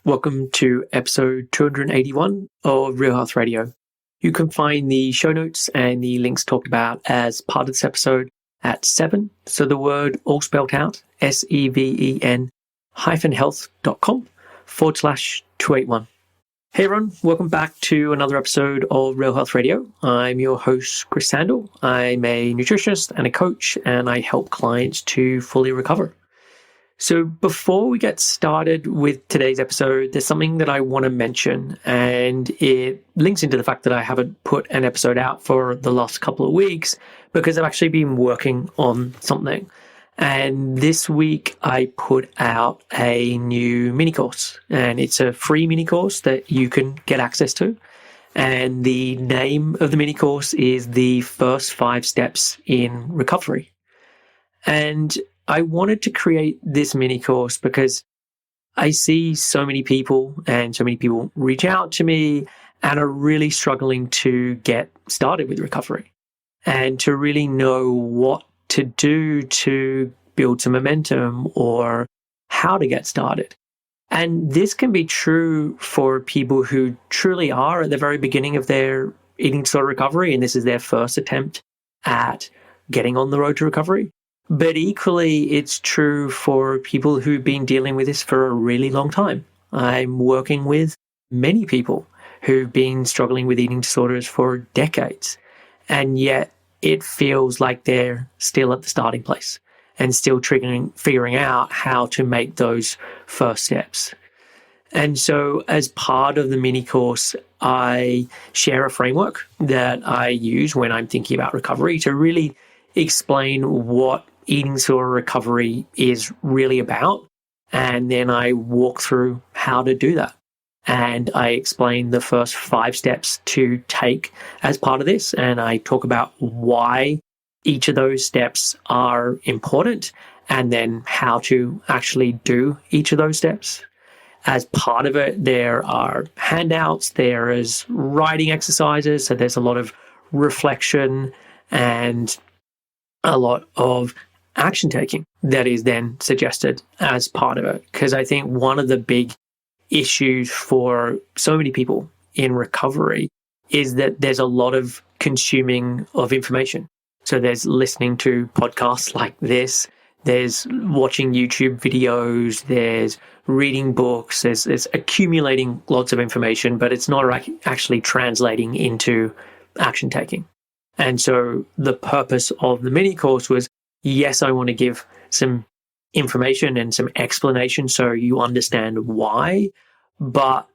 Welcome to episode 281 of Real Health Radio. You can find the show notes and the links talked about as part of this episode at 7, so the word all spelled out, seven-health.com/281. Hey everyone, welcome back to another episode of Real Health Radio. I'm your host, Chris Sandel. I'm a nutritionist and a coach, and I help clients to fully recover. So before we get started with today's episode, there's something that I want to mention, and it links into the fact that I haven't put an episode out for the last couple of weeks because I've actually been working on something. And this week I put out a new mini course, and it's a free mini course that you can get access to. And the name of the mini course is the first 5 steps in recovery. And I wanted to create this mini course because I see so many people reach out to me and are really struggling to get started with recovery and to really know what to do to build some momentum or how to get started. And this can be true for people who truly are at the very beginning of their eating disorder recovery, and this is their first attempt at getting on the road to recovery. But equally, it's true for people who've been dealing with this for a really long time. I'm working with many people who've been struggling with eating disorders for decades, and yet it feels like they're still at the starting place and still figuring out how to make those first steps. And so as part of the mini course, I share a framework that I use when I'm thinking about recovery to really explain what eating disorder recovery is really about. And then I walk through how to do that. And I explain the first 5 steps to take as part of this. And I talk about why each of those steps are important and then how to actually do each of those steps. As part of it, there are handouts, there is writing exercises. So there's a lot of reflection and a lot of action taking that is then suggested as part of it. Because I think one of the big issues for so many people in recovery is that there's a lot of consuming of information. So there's listening to podcasts like this, there's watching YouTube videos, there's reading books, there's accumulating lots of information, but it's not actually translating into action taking. And so the purpose of the mini course was, yes, I want to give some information and some explanation so you understand why, but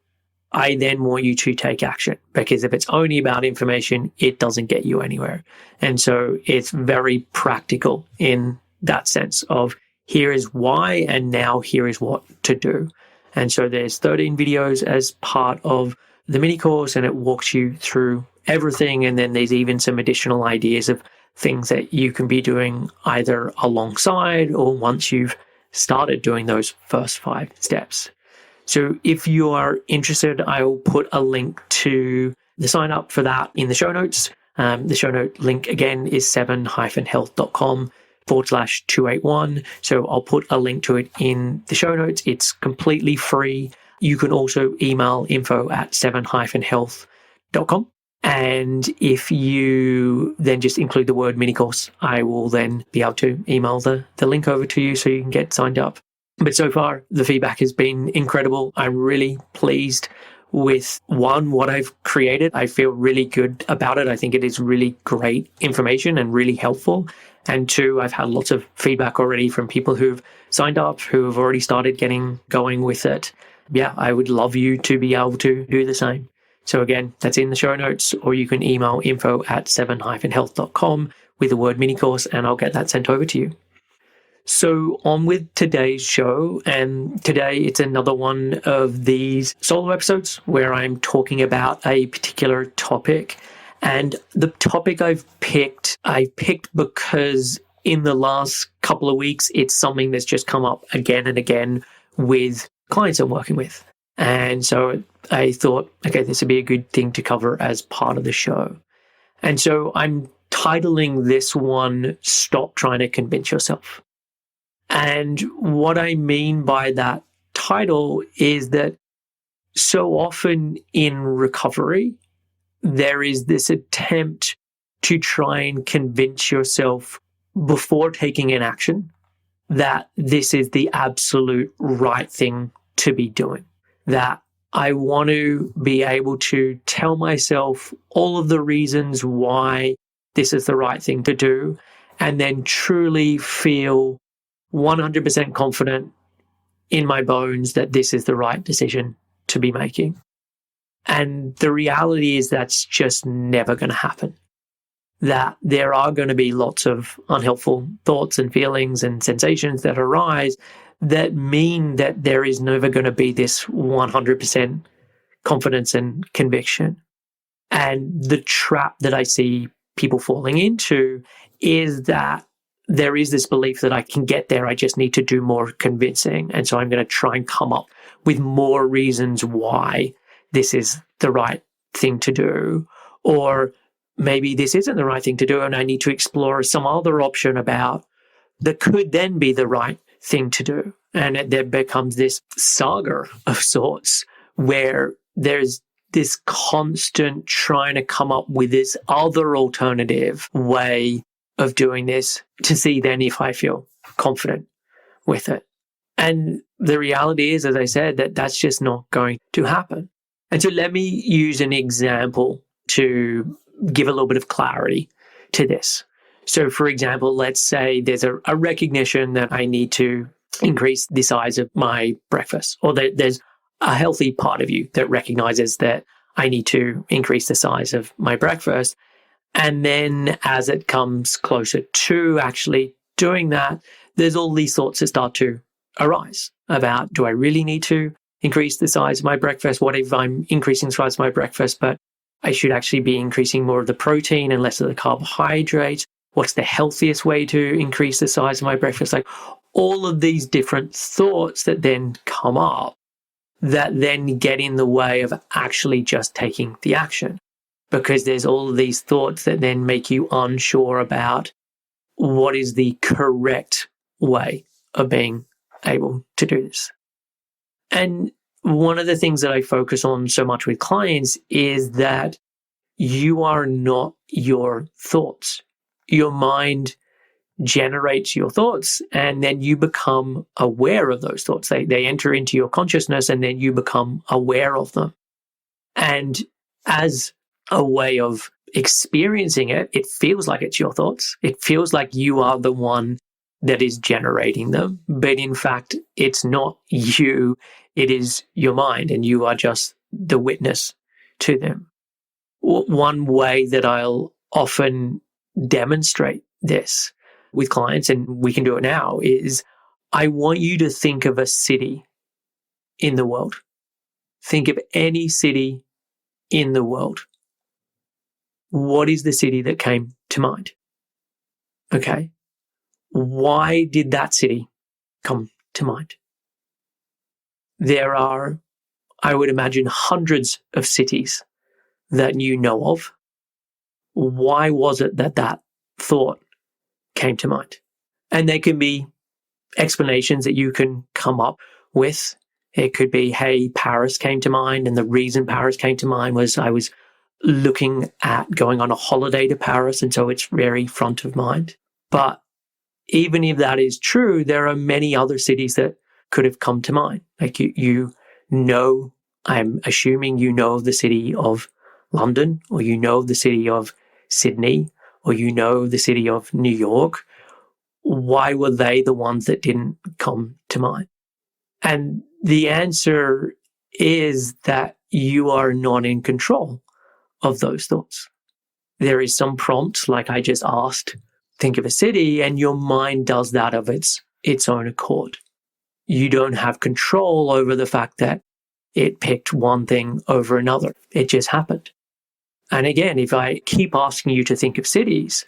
I then want you to take action, because if it's only about information, it doesn't get you anywhere. And so it's very practical in that sense of here is why, and now here is what to do. And so there's 13 videos as part of the mini course, and it walks you through everything. And then there's even some additional ideas of things that you can be doing either alongside or once you've started doing those first 5 steps. So if you are interested, I will put a link to the sign up for that in the show notes. The show note link again is seven-health.com/281. So I'll put a link to it in the show notes. It's completely free. You can also email info@seven-health.com. And if you then just include the word mini course, I will then be able to email the link over to you so you can get signed up. But so far, the feedback has been incredible. I'm really pleased with what I've created. I feel really good about it. I think it is really great information and really helpful. And 2, I've had lots of feedback already from people who've signed up, who have already started getting going with it. Yeah, I would love you to be able to do the same. So again, that's in the show notes, or you can email info@seven-health.com with the word mini course, and I'll get that sent over to you. So on with today's show, and today it's another one of these solo episodes where I'm talking about a particular topic. And the topic I picked because in the last couple of weeks, it's something that's just come up again and again with clients I'm working with. And so I thought, okay, this would be a good thing to cover as part of the show. And so I'm titling this one, Stop Trying to Convince Yourself. And what I mean by that title is that so often in recovery, there is this attempt to try and convince yourself before taking an action that this is the absolute right thing to be doing. That I want to be able to tell myself all of the reasons why this is the right thing to do, and then truly feel 100% confident in my bones that this is the right decision to be making. And the reality is that's just never going to happen. That there are going to be lots of unhelpful thoughts and feelings and sensations that arise that mean that there is never going to be this 100% confidence and conviction. And the trap that I see people falling into is that there is this belief that I can get there, I just need to do more convincing. And so I'm going to try and come up with more reasons why this is the right thing to do. Or maybe this isn't the right thing to do and I need to explore some other option about that could then be the right thing to do. And it then becomes this saga of sorts where there's this constant trying to come up with this other alternative way of doing this to see then if I feel confident with it. And the reality is, as I said, that that's just not going to happen. And so let me use an example to give a little bit of clarity to this. So for example, let's say there's a recognition that I need to increase the size of my breakfast, or that there's a healthy part of you that recognizes that I need to increase the size of my breakfast. And then as it comes closer to actually doing that, there's all these thoughts that start to arise about, do I really need to increase the size of my breakfast? What if I'm increasing the size of my breakfast, but I should actually be increasing more of the protein and less of the carbohydrates? What's the healthiest way to increase the size of my breakfast? Like all of these different thoughts that then come up that then get in the way of actually just taking the action. Because there's all of these thoughts that then make you unsure about what is the correct way of being able to do this. And one of the things that I focus on so much with clients is that you are not your thoughts. Your mind generates your thoughts and then you become aware of those thoughts. They enter into your consciousness and then you become aware of them. And as a way of experiencing it, it feels like it's your thoughts. It feels like you are the one that is generating them. But in fact, it's not you. It is your mind and you are just the witness to them. One way that I'll often demonstrate this with clients, and we can do it now, is I want you to think of a city in the world. Think of any city in the world. What is the city that came to mind? Okay. Why did that city come to mind? There are, I would imagine, hundreds of cities that you know of. Why was it that that thought came to mind? And there can be explanations that you can come up with. It could be, hey, Paris came to mind, and the reason Paris came to mind was I was looking at going on a holiday to Paris, and so it's very front of mind. But even if that is true, there are many other cities that could have come to mind. Like you know, I'm assuming you know the city of London, or you know the city of Sydney, or you know the city of New York. Why were they the ones that didn't come to mind? And the answer is that you are not in control of those thoughts. There is some prompt, like I just asked, think of a city, and your mind does that of its own accord. You don't have control over the fact that it picked one thing over another. It just happened. And again, if I keep asking you to think of cities,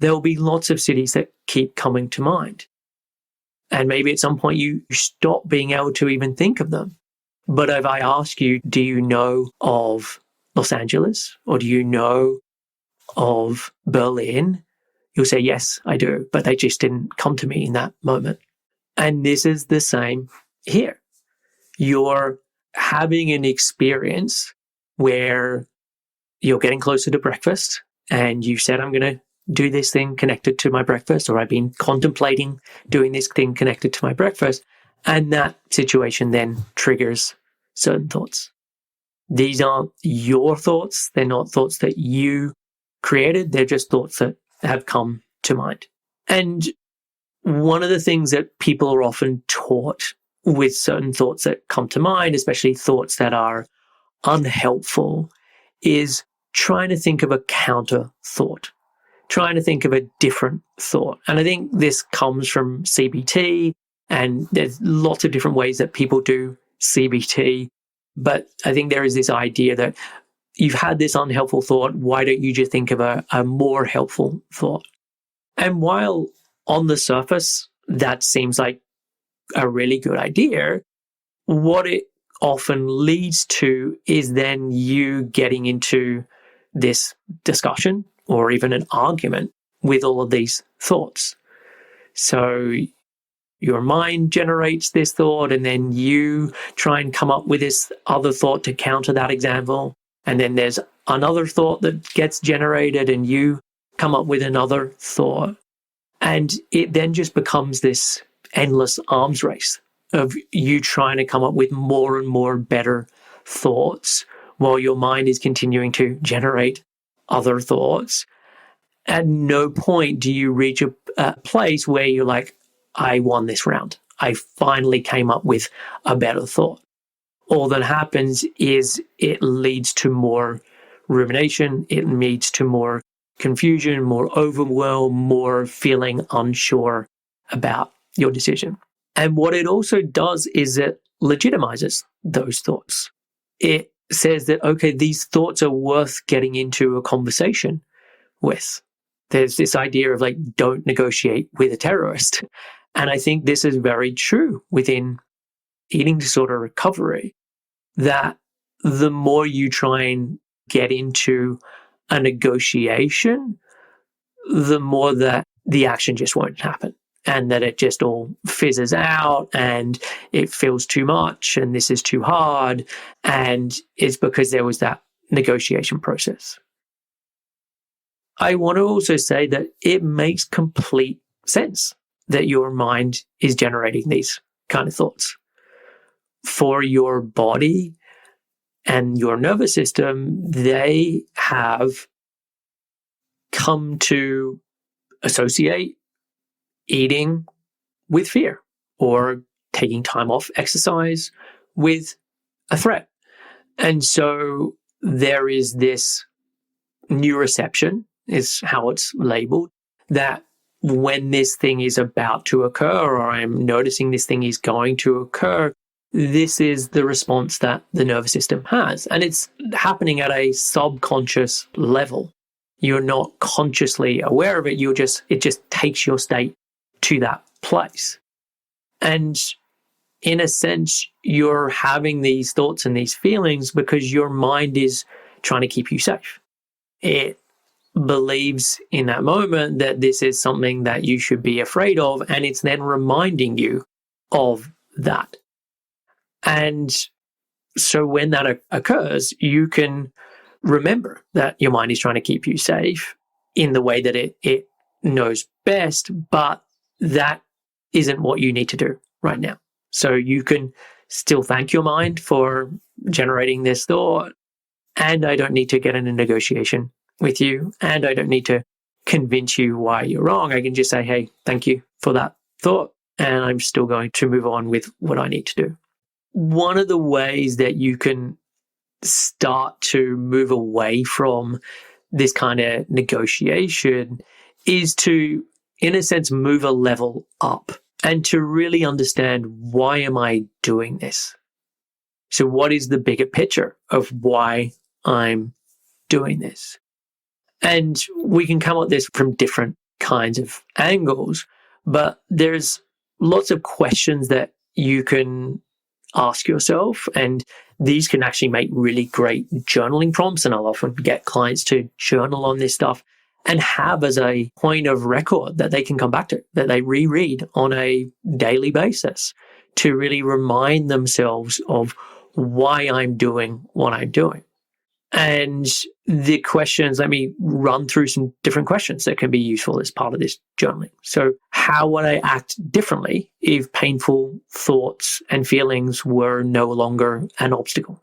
there will be lots of cities that keep coming to mind. And maybe at some point you stop being able to even think of them. But if I ask you, do you know of Los Angeles, or do you know of Berlin? You'll say, yes, I do, but they just didn't come to me in that moment. And this is the same here. You're having an experience where you're getting closer to breakfast and you said, I'm going to do this thing connected to my breakfast, or I've been contemplating doing this thing connected to my breakfast. And that situation then triggers certain thoughts. These aren't your thoughts. They're not thoughts that you created. They're just thoughts that have come to mind. And one of the things that people are often taught with certain thoughts that come to mind, especially thoughts that are unhelpful, is trying to think of a counter thought, trying to think of a different thought. And I think this comes from CBT, and there's lots of different ways that people do CBT. But I think there is this idea that you've had this unhelpful thought, why don't you just think of a more helpful thought? And while on the surface, that seems like a really good idea, what it often leads to is then you getting into this discussion or even an argument with all of these thoughts. So your mind generates this thought, and then you try and come up with this other thought to counter that example. And then there's another thought that gets generated, and you come up with another thought. And it then just becomes this endless arms race of you trying to come up with more and more better thoughts while your mind is continuing to generate other thoughts. At no point do you reach a place where you're like, I won this round. I finally came up with a better thought. All that happens is it leads to more rumination. It leads to more confusion, more overwhelm, more feeling unsure about your decision. And what it also does is it legitimizes those thoughts. It says that, okay, these thoughts are worth getting into a conversation with. There's this idea of like, don't negotiate with a terrorist. And I think this is very true within eating disorder recovery, that the more you try and get into a negotiation, the more that the action just won't happen, and that it just all fizzes out and it feels too much and this is too hard. And it's because there was that negotiation process. I want to also say that it makes complete sense that your mind is generating these kind of thoughts. For your body and your nervous system, they have come to associate eating with fear, or taking time off exercise with a threat. And so there is this neuroception, is how it's labeled, that when this thing is about to occur, or I'm noticing this thing is going to occur, this is the response that the nervous system has. And it's happening at a subconscious level. You're not consciously aware of it. It just takes your state to that place. And in a sense, you're having these thoughts and these feelings because your mind is trying to keep you safe. It believes in that moment that this is something that you should be afraid of, and it's then reminding you of that. And so when that occurs, you can remember that your mind is trying to keep you safe in the way that it knows best, but that isn't what you need to do right now. So you can still thank your mind for generating this thought, and I don't need to get in a negotiation with you, and I don't need to convince you why you're wrong. I can just say, hey, thank you for that thought, and I'm still going to move on with what I need to do. One of the ways that you can start to move away from this kind of negotiation is to, in a sense, move a level up and to really understand, why am I doing this? So what is the bigger picture of why I'm doing this? And we can come at this from different kinds of angles, but there's lots of questions that you can ask yourself, and these can actually make really great journaling prompts. And I'll often get clients to journal on this stuff and have as a point of record that they can come back to, that they reread on a daily basis, to really remind themselves of why I'm doing what I'm doing. And the questions, let me run through some different questions that can be useful as part of this journaling. So how would I act differently if painful thoughts and feelings were no longer an obstacle?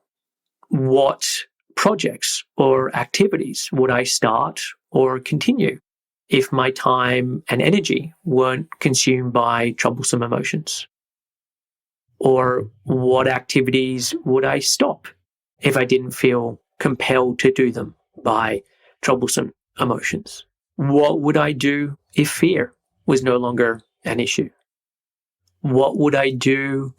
What projects or activities would I start or continue if my time and energy weren't consumed by troublesome emotions? Or what activities would I stop if I didn't feel compelled to do them by troublesome emotions? What would I do if fear was no longer an issue? What would I do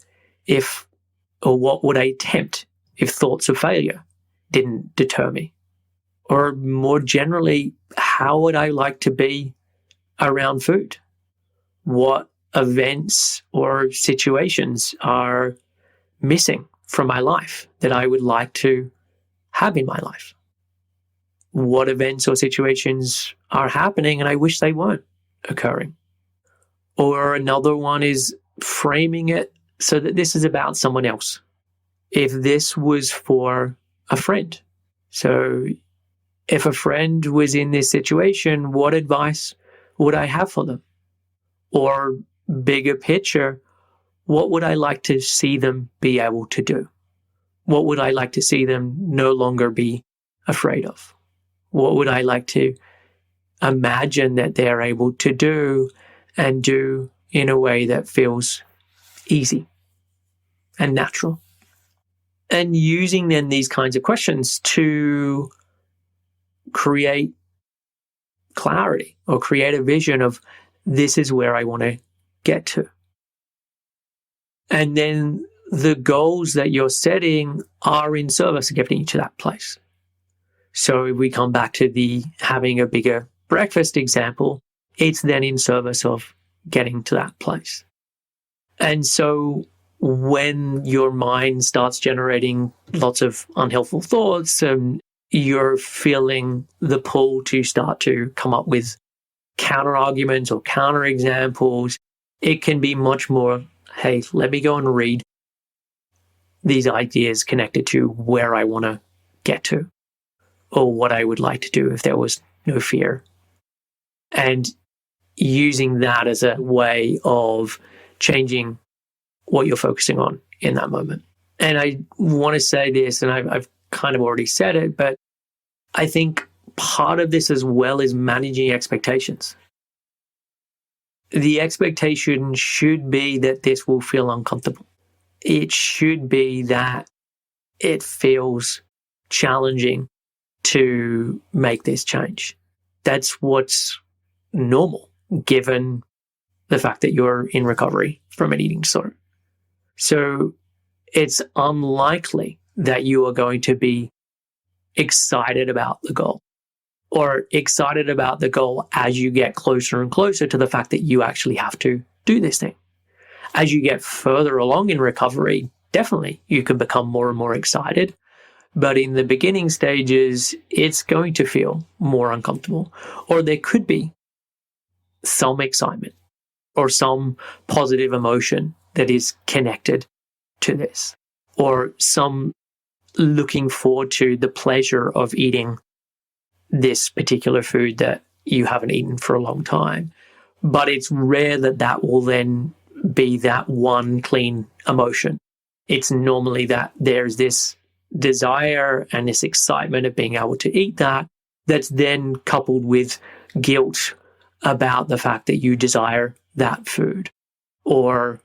what would I attempt if thoughts of failure didn't deter me? Or more generally, how would I like to be around food? What events or situations are missing from my life that I would like to have in my life? What events or situations are happening and I wish they weren't occurring? Or another one is framing it so that this is about someone else. If this was for a friend. So if a friend was in this situation, what advice would I have for them? Or bigger picture, what would I like to see them be able to do? What would I like to see them no longer be afraid of? What would I like to imagine that they're able to do and do in a way that feels easy and natural? And using then these kinds of questions to create clarity or create a vision of this is where I want to get to. And then the goals that you're setting are in service of getting you to that place. So if we come back to the having a bigger breakfast example, it's then in service of getting to that place. And so when your mind starts generating lots of unhelpful thoughts, you're feeling the pull to start to come up with counter arguments or counter examples. It can be much more, hey, let me go and read these ideas connected to where I want to get to or what I would like to do if there was no fear. And using that as a way of changing what you're focusing on in that moment. And I want to say this, and I've kind of already said it, but I think part of this as well is managing expectations. The expectation should be that this will feel uncomfortable. It should be that it feels challenging to make this change. That's what's normal, given the fact that you're in recovery from an eating disorder. So it's unlikely that you are going to be excited about the goal or excited about the goal as you get closer and closer to the fact that you actually have to do this thing. As you get further along in recovery, definitely you can become more and more excited. But in the beginning stages, it's going to feel more uncomfortable. Or there could be some excitement or some positive emotion that is connected to this, or some looking forward to the pleasure of eating this particular food that you haven't eaten for a long time. But it's rare that that will then be that one clean emotion. It's normally that there's this desire and this excitement of being able to eat that, that's then coupled with guilt about the fact that you desire that food, or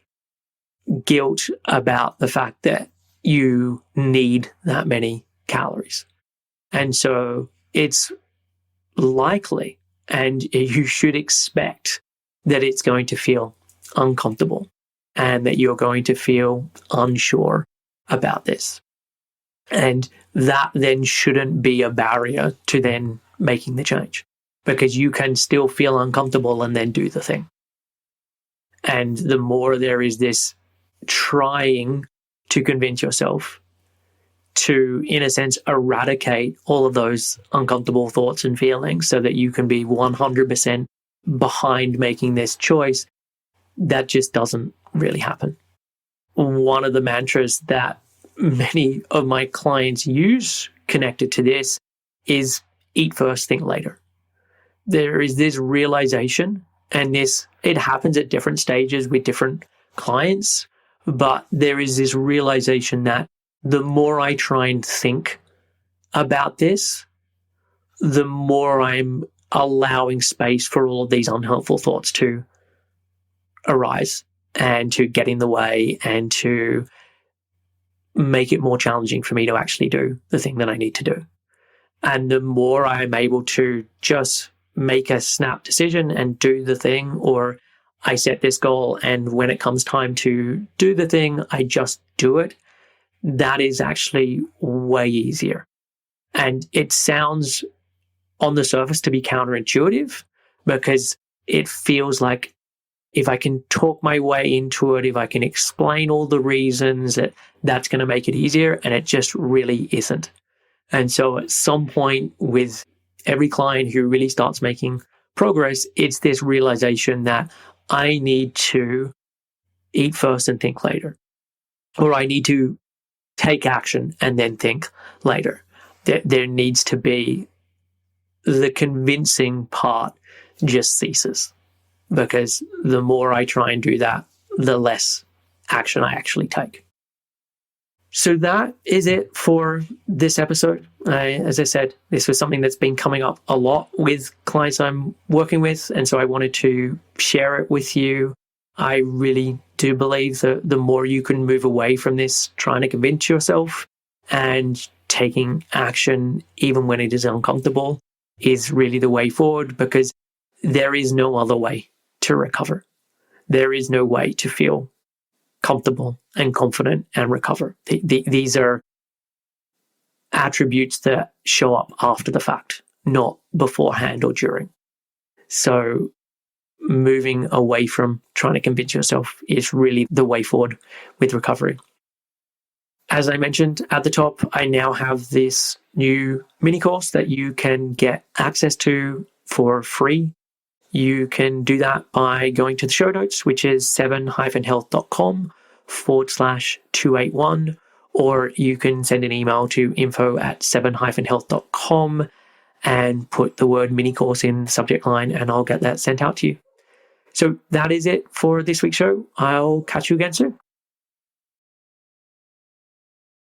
guilt about the fact that you need that many calories. And so it's likely, and you should expect, that it's going to feel uncomfortable and that you're going to feel unsure about this. And that then shouldn't be a barrier to then making the change, because you can still feel uncomfortable and then do the thing. And the more there is this trying to convince yourself to, in a sense, eradicate all of those uncomfortable thoughts and feelings so that you can be 100% behind making this choice, that just doesn't really happen. One of the mantras that many of my clients use connected to this is eat first, think later. There is this realization, and it happens at different stages with different clients, but there is this realization that the more I try and think about this, the more I'm allowing space for all of these unhelpful thoughts to arise and to get in the way and to make it more challenging for me to actually do the thing that I need to do. And the more I'm able to just make a snap decision and do the thing, or I set this goal and when it comes time to do the thing, I just do it, that is actually way easier. And it sounds on the surface to be counterintuitive because it feels like if I can talk my way into it, if I can explain all the reasons, that's going to make it easier, and it just really isn't. And so at some point with every client who really starts making progress, it's this realization that I need to eat first and think later, or I need to take action and then think later. There needs to be the convincing part just ceases, because the more I try and do that, the less action I actually take. So that is it for this episode. As I said, this was something that's been coming up a lot with clients I'm working with, and so I wanted to share it with you. I really do believe that the more you can move away from this trying to convince yourself and taking action, even when it is uncomfortable, is really the way forward, because there is no other way to recover. There is no way to feel comfortable and confident and recover. These are attributes that show up after the fact, not beforehand or during. So moving away from trying to convince yourself is really the way forward with recovery. As I mentioned at the top, I now have this new mini course that you can get access to for free. You can do that by going to the show notes, which is 7-health.com/281, or you can send an email to info@7-health.com and put the word mini course in the subject line, and I'll get that sent out to you. So that is it for this week's show. I'll catch you again soon.